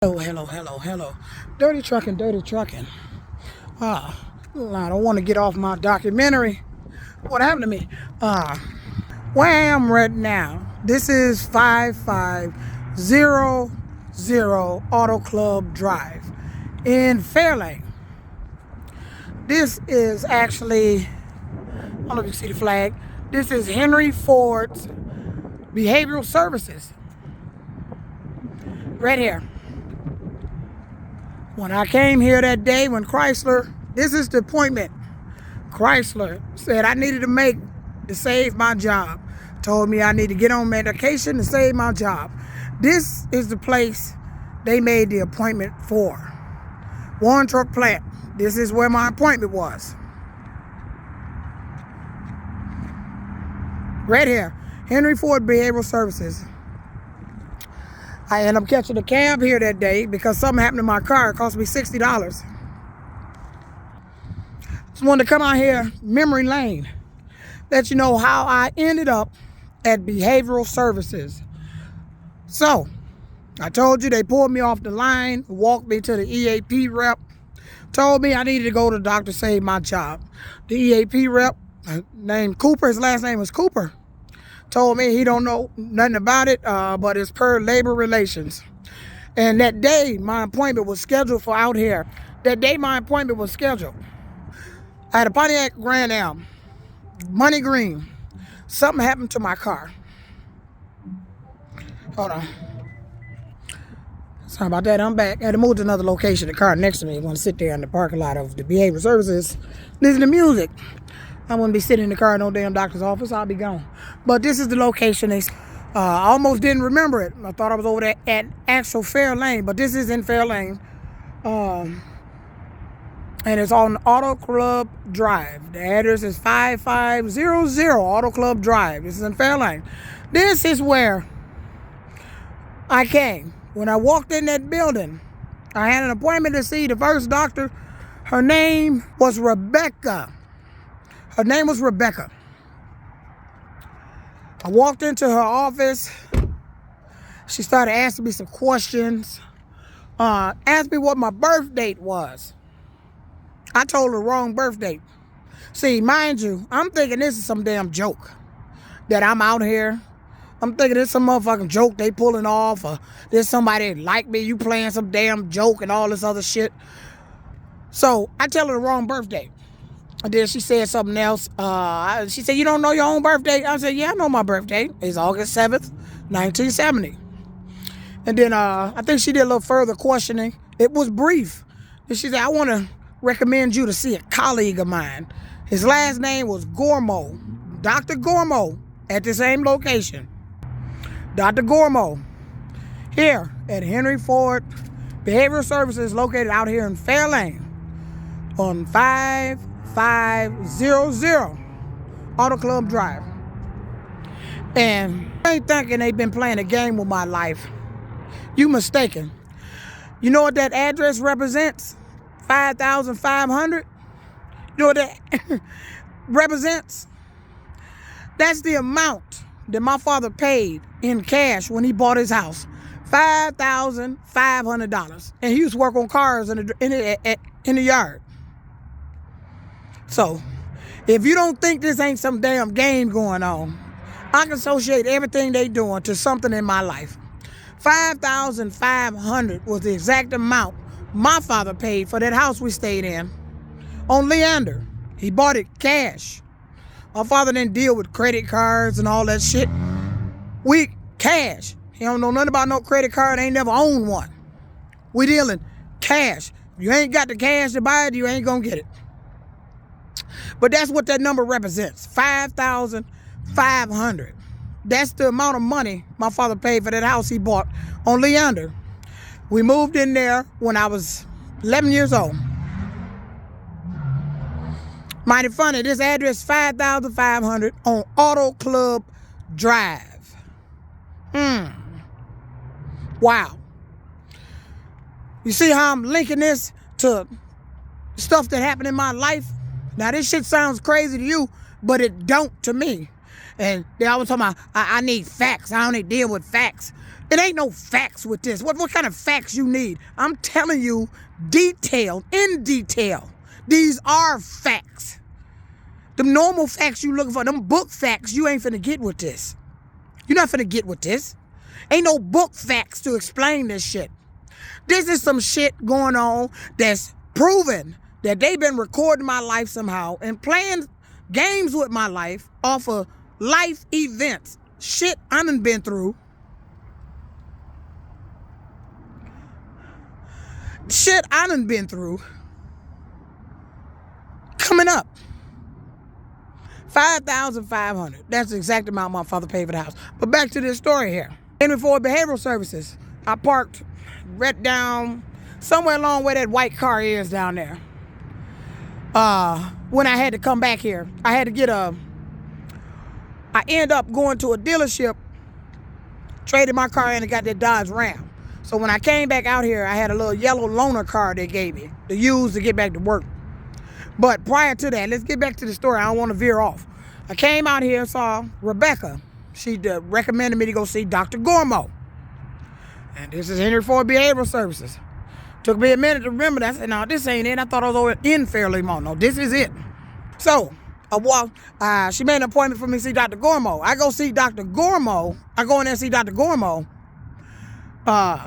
Hello, hello, hello, hello. Dirty trucking, dirty trucking. I don't want to get off my documentary. What happened to me? Where I am right now, this is 5500 Auto Club Drive in Fairlane. This is actually, I don't know if you see the flag. This is Henry Ford's Behavioral Services. Right here. When I came here that day when Chrysler, this is the appointment. Chrysler said I needed to make to save my job. Told me I need to get on medication to save my job. This is the place they made the appointment for. Warren Truck Plant. This is where my appointment was. Right here. Henry Ford Behavioral Services. I ended up catching a cab here that day because something happened to my car. It cost me $60. Just wanted to come out here, memory lane, let you know how I ended up at Behavioral Services. So, I told you they pulled me off the line, walked me to the EAP rep, told me I needed to go to the doctor to save my job. The EAP rep, named Cooper, his last name was Cooper, told me he don't know nothing about it, but it's per labor relations. And that day, my appointment was scheduled for out here. That day, my appointment was scheduled. I had a Pontiac Grand Am, money green. Something happened to my car. Hold on. Sorry about that, I'm back. I had to move to another location. The car next to me want to sit there in the parking lot of the Behavioral Services, listen to music. I wouldn't be sitting in the car in no damn doctor's office. I'll be gone. But this is the location. I almost didn't remember it. I thought I was over there at actual Fairlane, but this is in Fairlane. And it's on Auto Club Drive. The address is 5500 Auto Club Drive. This is in Fairlane. This is where I came. When I walked in that building, I had an appointment to see the first doctor. Her name was Rebecca. Her name was Rebecca. I walked into her office. She started asking me some questions. Asked me what my birth date was. I told her the wrong birth date. See, mind you, I'm thinking this is some damn joke. That I'm out here. I'm thinking this some motherfucking joke they pulling off. Or there's somebody like me, you playing some damn joke and all this other shit. So, I tell her the wrong birth date. And then she said something else. She said, you don't know your own birthday? I said, yeah, I know my birthday. It's August 7th, 1970. And then I think she did a little further questioning. It was brief. And she said, I want to recommend you to see a colleague of mine. His last name was Gormo. Dr. Gormo at the same location. Dr. Gormo here at Henry Ford Behavioral Services located out here in Fairlane on 5500 Auto Club Drive. And I ain't thinking they've been playing a game with my life. You mistaken. You know what that address represents? 5,500. You know what that represents? That's the amount that my father paid in cash when he bought his house. $5,500. And he used to work on cars in the yard. So, if you don't think this ain't some damn game going on, I can associate everything they doing to something in my life. $5,500 was the exact amount my father paid for that house we stayed in on Leander. He bought it cash. My father didn't deal with credit cards and all that shit. We cash. He don't know nothing about no credit card, ain't never owned one. We dealing cash. If you ain't got the cash to buy it, you ain't gonna get it. But that's what that number represents, 5,500. That's the amount of money my father paid for that house he bought on Leander. We moved in there when I was 11 years old. Mighty funny, this address 5,500 on Auto Club Drive. Wow. You see how I'm linking this to stuff that happened in my life? Now, this shit sounds crazy to you, but it don't to me. And they always talking about, I need facts. I only deal with facts. It ain't no facts with this. What kind of facts you need? I'm telling you in detail. These are facts. The normal facts you looking for, them book facts, you ain't finna get with this. You're not finna get with this. Ain't no book facts to explain this shit. This is some shit going on that's proven that they've been recording my life somehow and playing games with my life off of life events. Shit I done been through. Shit I done been through. Coming up. $5,500. That's the exact amount my father paid for the house. But back to this story here. Henry Ford Behavioral Services. I parked right down somewhere along where that white car is down there. When I had to come back here, I had to get I ended up going to a dealership, traded my car in and got that Dodge Ram. So when I came back out here, I had a little yellow loaner car they gave me to use to get back to work. But prior to that, let's get back to the story. I don't want to veer off. I came out here and saw Rebecca. She recommended me to go see Dr. Gormo. And this is Henry Ford Behavioral Services. Took me a minute to remember that. I said, no, this ain't it. I thought I was over in Fairlemont. No, this is it. So, she made an appointment for me to see Dr. Gormo. I go see Dr. Gormo. I go in there and see Dr. Gormo.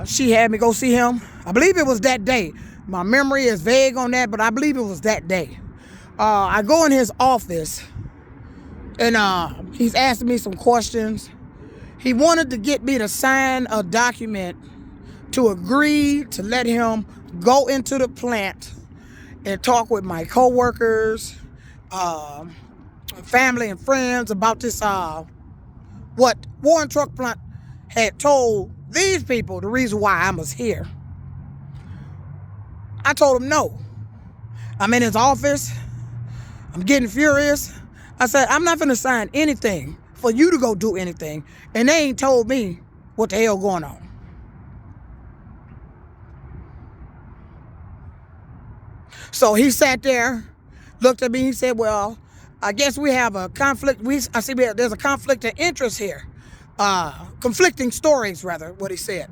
She had me go see him. I believe it was that day. My memory is vague on that, but I believe it was that day. I go in his office, and he's asking me some questions. He wanted to get me to sign a document to agree to let him go into the plant and talk with my coworkers, family and friends about this, what Warren Truck Plant had told these people the reason why I was here. I told him no. I'm in his office. I'm getting furious. I said, I'm not going to sign anything for you to go do anything. And they ain't told me what the hell going on. So he sat there, looked at me, he said, well, I guess we have a conflict. I see there's a conflict of interest here. Conflicting stories, rather, what he said.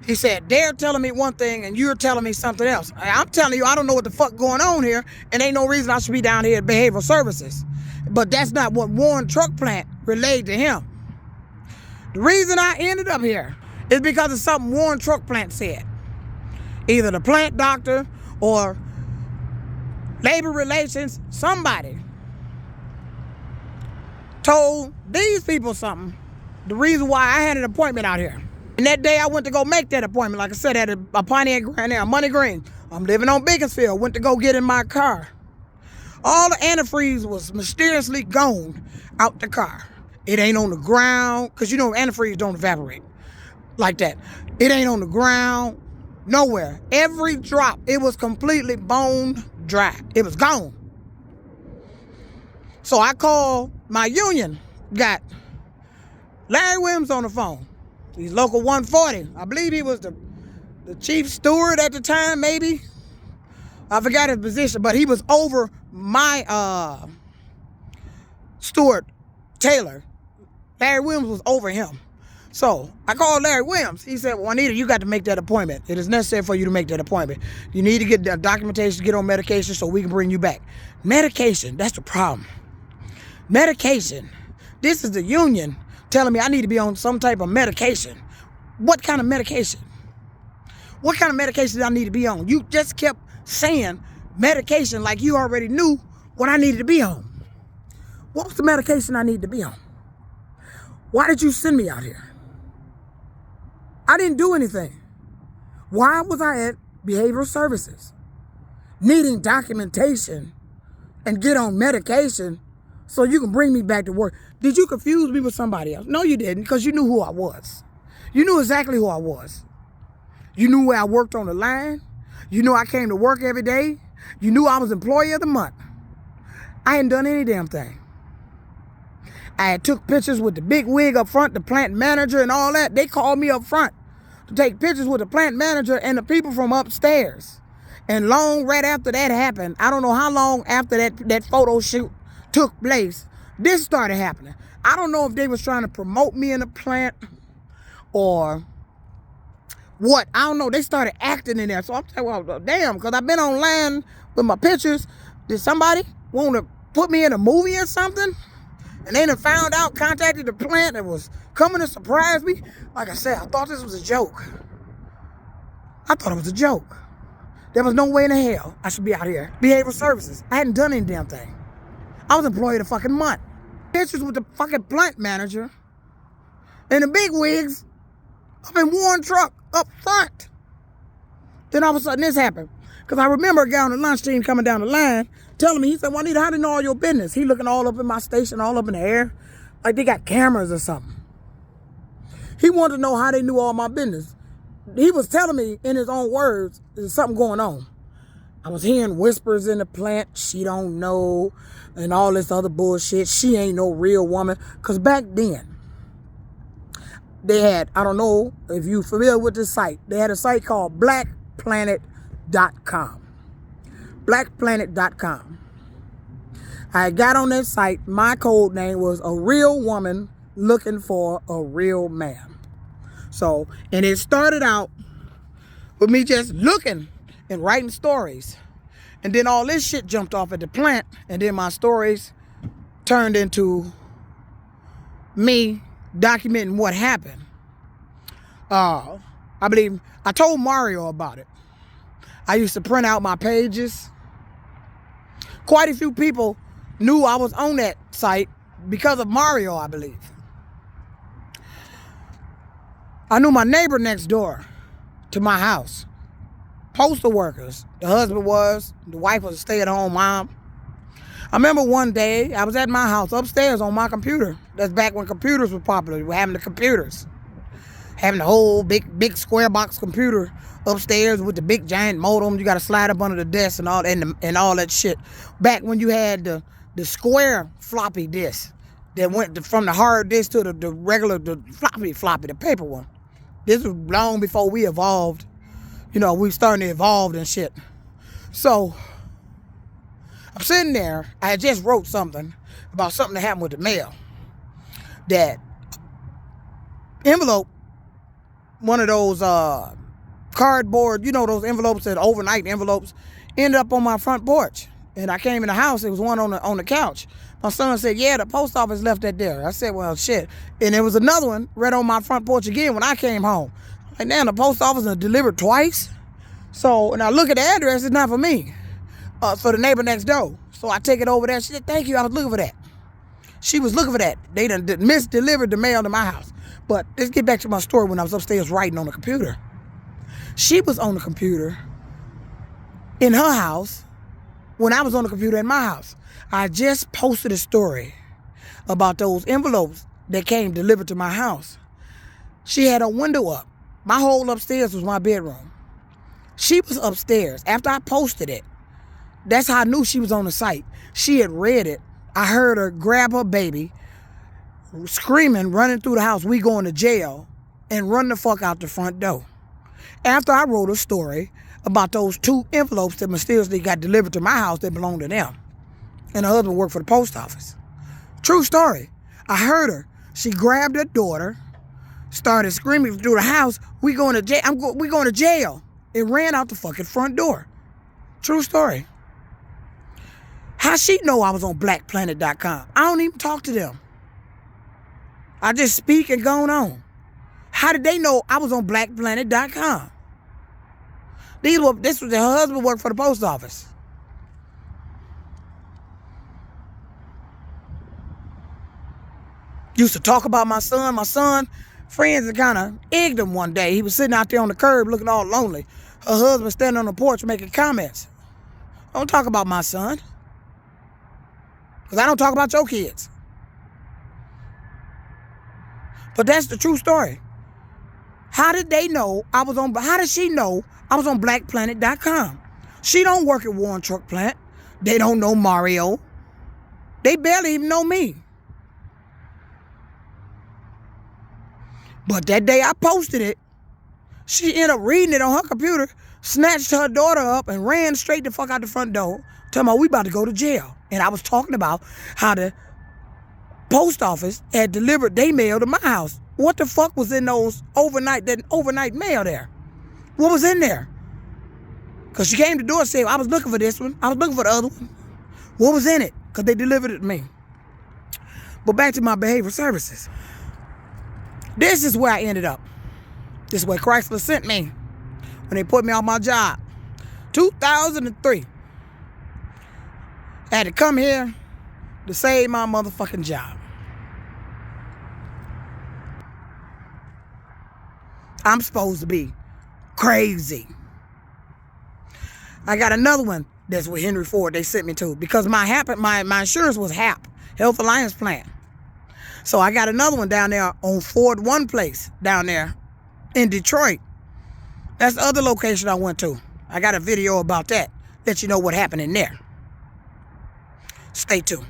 He said, they're telling me one thing and you're telling me something else. I'm telling you, I don't know what the fuck going on here, and ain't no reason I should be down here at Behavioral Services. But that's not what Warren Truck Plant relayed to him. The reason I ended up here is because of something Warren Truck Plant said. Either the plant doctor or labor relations, somebody told these people something. The reason why I had an appointment out here. And that day I went to go make that appointment, like I said, at a Pontiac Grand Air, Money Green. I'm living on Beaconsfield. Went to go get in my car. All the antifreeze was mysteriously gone out the car. It ain't on the ground, because you know antifreeze don't evaporate like that. It ain't on the ground, nowhere. Every drop, it was completely bone dry. It was gone. So I called my union, got Larry Williams on the phone. He's local 140. I believe he was the chief steward at the time, maybe. I forgot his position, but he was over my steward, Taylor. Larry Williams was over him. So I called Larry Williams. He said, well, Juanita, you got to make that appointment. It is necessary for you to make that appointment. You need to get the documentation, get on medication so we can bring you back. Medication, that's the problem. Medication. This is the union telling me I need to be on some type of medication. What kind of medication? What kind of medication do I need to be on? You just kept saying medication like you already knew what I needed to be on. What was the medication I need to be on? Why did you send me out here? I didn't do anything. Why was I at Behavioral Services needing documentation and get on medication so you can bring me back to work? Did you confuse me with somebody else? No, you didn't, because you knew who I was. You knew exactly who I was. You knew where I worked on the line. You knew I came to work every day. You knew I was employee of the month. I hadn't done any damn thing. I had took pictures with the big wig up front, the plant manager and all that. They called me up front to take pictures with the plant manager and the people from upstairs. And long right after that happened, I don't know how long after that photo shoot took place, this started happening. I don't know if they was trying to promote me in the plant or what? I don't know. They started acting in there. So I'm saying, well, damn, because I've been online with my pictures. Did somebody want to put me in a movie or something? And they done found out, contacted the plant that was coming to surprise me. Like I said, I thought this was a joke. I thought it was a joke. There was no way in the hell I should be out here. Behavioral services. I hadn't done any damn thing. I was employed a fucking month. Pictures with the fucking plant manager and the big wigs up in one truck up front. Then all of a sudden this happened. Because I remember a guy on the lunch team coming down the line telling me, he said, Juanita, how do you know all your business? He looking all up in my station, all up in the air, like they got cameras or something. He wanted to know how they knew all my business. He was telling me in his own words, there's something going on. I was hearing whispers in the plant, she don't know, and all this other bullshit. She ain't no real woman. Because back then, they had, I don't know if you're familiar with this site, they had a site called blackplanet.com. Blackplanet.com. I got on that site, my code name was a real woman looking for a real man. So, and it started out with me just looking and writing stories. And then all this shit jumped off at the plant, and then my stories turned into me documenting what happened. I believe I told Mario about it. I used to print out my pages. Quite a few people knew I was on that site because of Mario, I believe. I knew my neighbor next door to my house. Postal workers. The husband was, the wife was a stay-at-home mom. I remember one day I was at my house upstairs on my computer. That's back when computers were popular. We were having the computers. Having the whole big square box computer upstairs with the big giant modem. You got to slide up under the desk and all all that shit. Back when you had the square floppy disk that went from the hard disk to the regular, the floppy, the paper one. This was long before we evolved. You know, we starting to evolve and shit. So, I'm sitting there. I had just wrote something about something that happened with the mail. That envelope, one of those cardboard, you know, those envelopes, that overnight envelopes, ended up on my front porch. And I came in the house, it was one on the couch. My son said, yeah, the post office left that there. I said, well, shit. And there was another one right on my front porch again when I came home. Like, now the post office has delivered twice. So, and I look at the address, it's not for me. For the neighbor next door. So I take it over there. She said, thank you, I was looking for that. She was looking for that. They done misdelivered the mail to my house. But let's get back to my story when I was upstairs writing on the computer. She was on the computer in her house when I was on the computer in my house. I just posted a story about those envelopes that came delivered to my house. She had a window up. My whole upstairs was my bedroom. She was upstairs. After I posted it, that's how I knew she was on the site. She had read it. I heard her grab her baby, screaming, running through the house, we going to jail, and run the fuck out the front door. After I wrote a story about those 2 envelopes that mysteriously got delivered to my house that belonged to them. And her husband worked for the post office. True story. I heard her. She grabbed her daughter, started screaming through the house, we going to jail. We going to jail. It ran out the fucking front door. True story. How she know I was on blackplanet.com? I don't even talk to them. I just speak and go on. How did they know I was on blackplanet.com? This was her husband worked for the post office. Used to talk about my son. My son, friends had kind of egged him one day. He was sitting out there on the curb looking all lonely. Her husband standing on the porch making comments. Don't talk about my son. Because I don't talk about your kids. But that's the true story. How did she know I was on blackplanet.com? She don't work at Warren Truck Plant. They don't know Mario. They barely even know me. But that day I posted it, she ended up reading it on her computer, snatched her daughter up and ran straight the fuck out the front door, telling me we about to go to jail. And I was talking about how the post office had delivered their mail to my house. What the fuck was in those overnight mail there? What was in there? Because she came to the door and said, I was looking for this one. I was looking for the other one. What was in it? Because they delivered it to me. But back to my behavioral services. This is where I ended up. This is where Chrysler sent me when they put me on my job. 2003. I had to come here to save my motherfucking job. I'm supposed to be crazy. I got another one that's with Henry Ford they sent me to because my insurance was HAP, Health Alliance Plan. So I got another one down there on Ford One Place down there in Detroit. That's the other location I went to. I got a video about that. Let you know what happened in there. Stay tuned.